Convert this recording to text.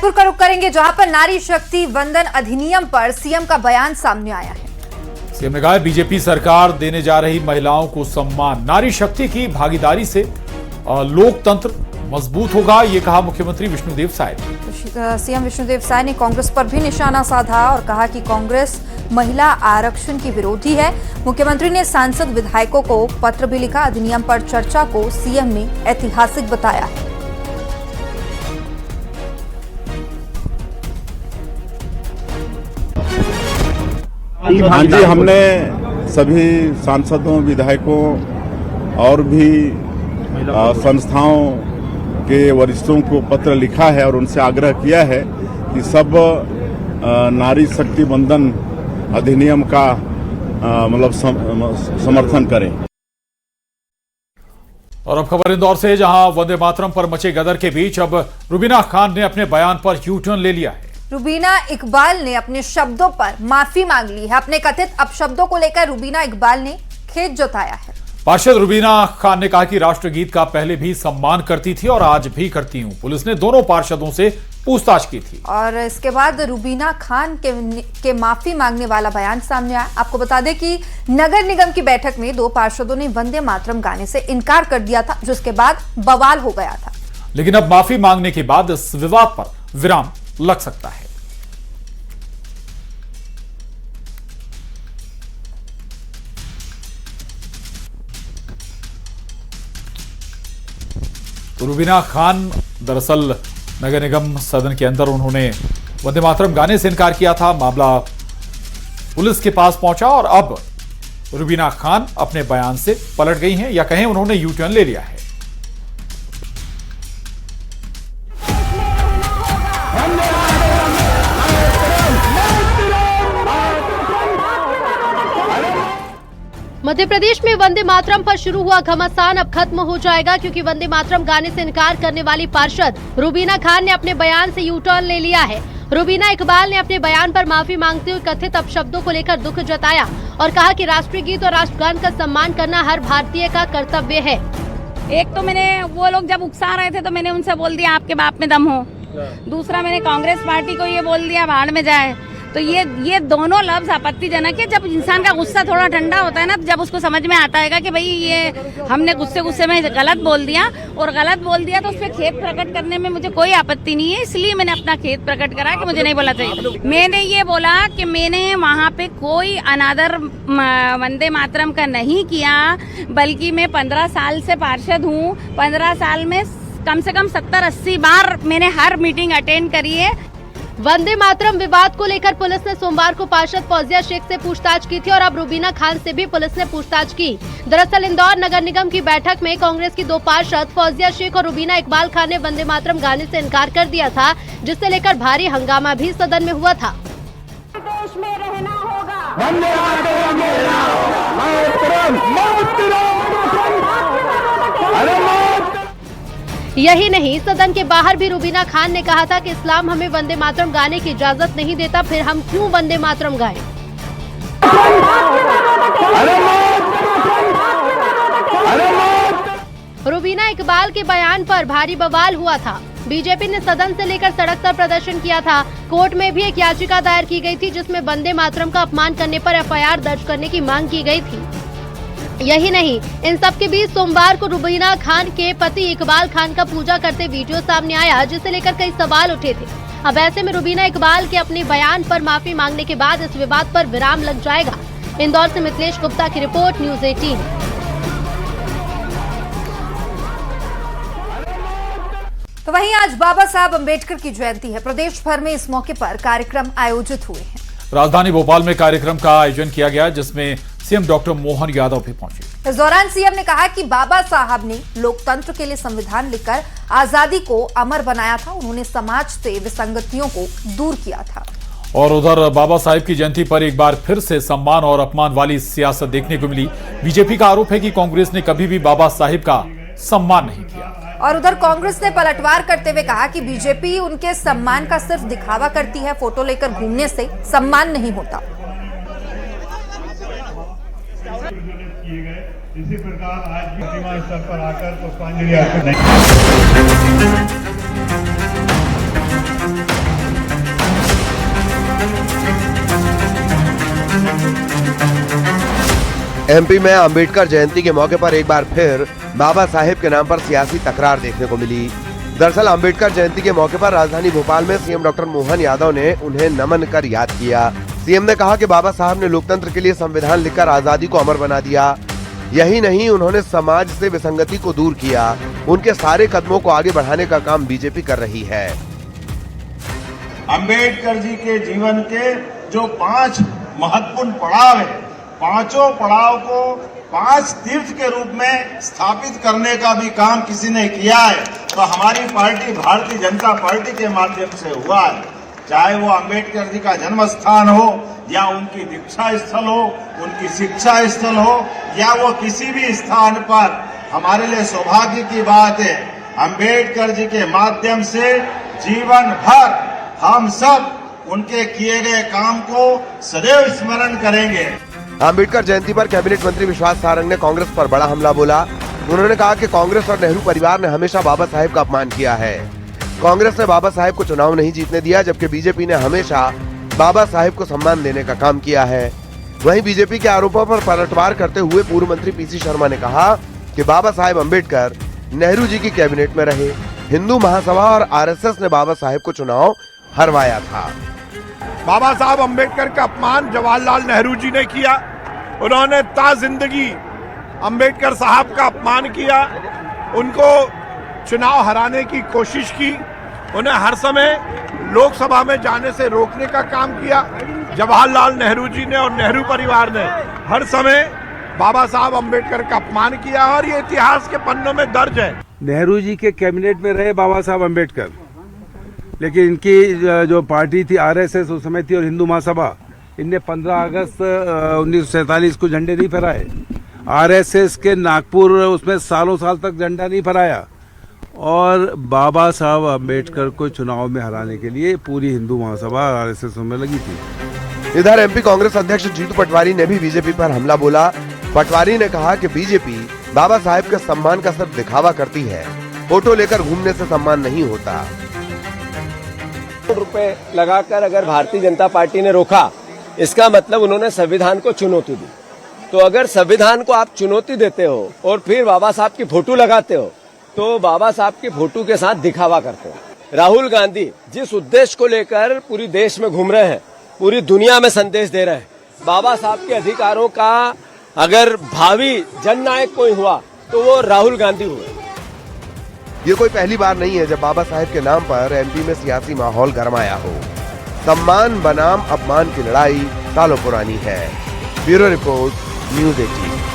रायपुर का रुख करेंगे, जहां पर नारी शक्ति वंदन अधिनियम पर सीएम का बयान सामने आया है। सीएम ने कहा बीजेपी सरकार देने जा रही महिलाओं को सम्मान, नारी शक्ति की भागीदारी से लोकतंत्र मजबूत होगा, ये कहा मुख्यमंत्री विष्णुदेव साय ने। सीएम विष्णुदेव साय ने कांग्रेस पर भी निशाना साधा और कहा कि कांग्रेस महिला आरक्षण की विरोधी है। मुख्यमंत्री ने सांसद विधायकों को पत्र भी लिखा। अधिनियम पर चर्चा को सीएम ने ऐतिहासिक बताया है। हाँ जी, हमने सभी सांसदों, विधायकों और भी संस्थाओं के वरिष्ठों को पत्र लिखा है और उनसे आग्रह किया है कि सब नारी शक्ति वंदन अधिनियम का मतलब समर्थन करें। और अब खबर इंदौर से, जहां वंदे मातरम पर मचे गदर के बीच अब रुबीना खान ने अपने बयान पर यू टर्न ले लिया है। रुबीना इकबाल ने अपने शब्दों पर माफी मांग ली है। अपने कथित अपशब्दों को लेकर रुबीना इकबाल ने खेद जताया है। पार्षद रुबीना खान ने कहा कि राष्ट्रगीत का पहले भी सम्मान करती थी और आज भी करती हूं। पुलिस ने दोनों पार्षदों से पूछताछ की थी और इसके बाद रुबीना खान के माफी मांगने वाला बयान सामने आया। आपको बता दें कि नगर निगम की बैठक में दो पार्षदों ने वंदे मातरम गाने से इनकार कर दिया था, जिसके बाद बवाल हो गया था। लेकिन अब माफी मांगने के बाद इस विवाद पर विराम लग सकता है। तो रुबीना खान दरअसल नगर निगम सदन के अंदर उन्होंने वंदे मातरम गाने से इनकार किया था। मामला पुलिस के पास पहुंचा और अब रुबीना खान अपने बयान से पलट गई हैं, या कहें उन्होंने यू टर्न ले लिया है। मध्य प्रदेश में वंदे मातरम पर शुरू हुआ घमासान अब खत्म हो जाएगा, क्योंकि वंदे मातरम गाने से इनकार करने वाली पार्षद रुबीना खान ने अपने बयान से यू टर्न ले लिया है। रुबीना इकबाल ने अपने बयान पर माफी मांगते हुए कथित अपशब्दों को लेकर दुख जताया और कहा कि राष्ट्रीय गीत और राष्ट्रगान का सम्मान करना हर भारतीय का कर्तव्य है। एक तो मैंने वो लोग जब उकसा रहे थे तो मैंने उनसे बोल दिया आपके बाप में दम हो। दूसरा मैंने कांग्रेस पार्टी को ये बोल दिया भाड़ में जाए। तो ये दोनों लफ्ज आपत्तिजनक है। जब इंसान का गुस्सा थोड़ा ठंडा होता है ना, जब उसको समझ में आता है कि भाई ये हमने गुस्से में गलत बोल दिया और गलत बोल दिया, तो उस पर खेद प्रकट करने में मुझे कोई आपत्ति नहीं है। इसलिए मैंने अपना खेद प्रकट करा कि मुझे नहीं बोलना चाहिए। मैंने ये बोला कि मैंने वहाँ पे कोई अनादर वंदे मातरम का नहीं किया, बल्कि मैं 15 साल से पार्षद हूँ। 15 साल में कम से कम 70-80 बार मैंने हर मीटिंग अटेंड करी है। वंदे मातरम विवाद को लेकर पुलिस ने सोमवार को पार्षद फौजिया शेख से पूछताछ की थी और अब रुबीना खान से भी पुलिस ने पूछताछ की। दरअसल इंदौर नगर निगम की बैठक में कांग्रेस की दो पार्षद फौजिया शेख और रुबीना इकबाल खान ने वंदे मातरम गाने से इनकार कर दिया था, जिससे लेकर भारी हंगामा भी सदन में हुआ था। देश में रहना होगा, यही नहीं, सदन के बाहर भी रुबीना खान ने कहा था कि इस्लाम हमें वंदे मातरम गाने की इजाजत नहीं देता, फिर हम क्यों वंदे मातरम गाएं? रुबीना इकबाल के बयान पर भारी बवाल हुआ था। बीजेपी ने सदन से लेकर सड़क तक प्रदर्शन किया था। कोर्ट में भी एक याचिका दायर की गई थी, जिसमें वंदे मातरम का अपमान करने पर एफआईआर दर्ज करने की मांग की गई थी। यही नहीं, इन सब के बीच सोमवार को रुबीना खान के पति इकबाल खान का पूजा करते वीडियो सामने आया, जिसे लेकर कई सवाल उठे थे। अब ऐसे में रुबीना इकबाल के अपने बयान पर माफी मांगने के बाद इस विवाद पर विराम लग जाएगा। इंदौर से मिथिलेश गुप्ता की रिपोर्ट, न्यूज़ 18। तो वहीं आज बाबा साहब अम्बेडकर की जयंती है। प्रदेश भर में इस मौके पर कार्यक्रम आयोजित हुए हैं। राजधानी भोपाल में कार्यक्रम का आयोजन किया गया, जिसमें सीएम डॉक्टर मोहन यादव भी पहुंचे। इस दौरान सीएम ने कहा कि बाबा साहब ने लोकतंत्र के लिए संविधान लिखकर आजादी को अमर बनाया था। उन्होंने समाज से विसंगतियों को दूर किया था। और उधर बाबा साहब की जयंती पर एक बार फिर से सम्मान और अपमान वाली सियासत देखने को मिली। बीजेपी का आरोप है कि कांग्रेस ने कभी भी बाबा साहब का सम्मान नहीं किया। और उधर कांग्रेस ने पलटवार करते हुए कहा कि बीजेपी उनके सम्मान का सिर्फ दिखावा करती है। फोटो लेकर घूमने से सम्मान नहीं होता। इसी प्रकार आज भी प्रतिमा स्थल पर आकर पुष्पांजलि अर्पित नहीं एमपी में अंबेडकर जयंती के मौके पर एक बार फिर बाबा साहेब के नाम पर सियासी तकरार देखने को मिली। दरअसल अंबेडकर जयंती के मौके पर राजधानी भोपाल में सीएम डॉक्टर मोहन यादव ने उन्हें नमन कर याद किया। सीएम ने कहा कि बाबा साहब ने लोकतंत्र के लिए संविधान लिखकर आजादी को अमर बना दिया। यही नहीं, उन्होंने समाज से विसंगति को दूर किया। उनके सारे कदमों को आगे बढ़ाने का काम बीजेपी कर रही है। अंबेडकर जी के जीवन के जो 5 महत्वपूर्ण पड़ाव है, पांचों पड़ाव को 5 तीर्थ के रूप में स्थापित करने का भी काम किसी ने किया है तो हमारी पार्टी भारतीय जनता पार्टी के माध्यम से हुआ है। चाहे वो अंबेडकर जी का जन्म स्थान हो या उनकी दीक्षा स्थल हो, उनकी शिक्षा स्थल हो या वो किसी भी स्थान पर, हमारे लिए सौभाग्य की बात है अंबेडकर जी के माध्यम से जीवन भर हम सब उनके किए गए काम को सदैव स्मरण करेंगे। अंबेडकर जयंती पर कैबिनेट मंत्री विश्वास सारंग ने कांग्रेस पर बड़ा हमला बोला। उन्होंने कहा कि कांग्रेस और नेहरू परिवार ने हमेशा बाबा साहेब का अपमान किया है। कांग्रेस ने बाबा साहेब को चुनाव नहीं जीतने दिया, जबकि बीजेपी ने हमेशा बाबा साहेब को सम्मान देने का काम किया है। वहीं बीजेपी के आरोपों पर पलटवार करते हुए पूर्व मंत्री पीसी शर्मा ने कहा कि बाबा साहेब अम्बेडकर नेहरू जी की कैबिनेट में रहे। हिंदू महासभा और आरएसएस ने बाबा साहेब को चुनाव हरवाया था। बाबा साहब अम्बेडकर का अपमान जवाहरलाल नेहरू जी ने किया। उन्होंने ता जिंदगी अम्बेडकर साहब का अपमान किया, उनको चुनाव हराने की कोशिश की, उन्हें हर समय लोकसभा में जाने से रोकने का काम किया। जवाहरलाल नेहरू जी ने और नेहरू परिवार ने हर समय बाबा साहब अम्बेडकर का अपमान किया और ये इतिहास के पन्नों में दर्ज है। नेहरू जी के कैबिनेट में रहे बाबा साहब अम्बेडकर, लेकिन इनकी जो पार्टी थी आरएसएस उस समय थी और हिंदू महासभा, इनने 15 अगस्त 1947 को झंडे नहीं फहराए। आरएसएस के नागपुर उसमें सालों साल तक झंडा नहीं फहराया और बाबा साहब अम्बेडकर को चुनाव में हराने के लिए पूरी हिंदू महासभा आरएसएस में लगी थी। इधर एमपी कांग्रेस अध्यक्ष जीतू पटवारी ने भी बीजेपी पर हमला बोला। पटवारी ने कहा कि बीजेपी बाबा साहेब के सम्मान का सिर्फ दिखावा करती है, फोटो लेकर घूमने से सम्मान नहीं होता। रुपए लगाकर अगर भारतीय जनता पार्टी ने रोका, इसका मतलब उन्होंने संविधान को चुनौती दी। तो अगर संविधान को आप चुनौती देते हो और फिर बाबा साहब की फोटो लगाते हो तो बाबा साहब की फोटो के साथ दिखावा करते हो। राहुल गांधी जिस उद्देश्य को लेकर पूरी देश में घूम रहे हैं, पूरी दुनिया में संदेश दे रहे हैं, बाबा साहब के अधिकारों का अगर भावी जननायक कोई हुआ तो वो राहुल गांधी हुए। ये कोई पहली बार नहीं है जब बाबा साहेब के नाम पर एमपी में सियासी माहौल गरमाया हो। सम्मान बनाम अपमान की लड़ाई सालों पुरानी है। Bureau report, news 18।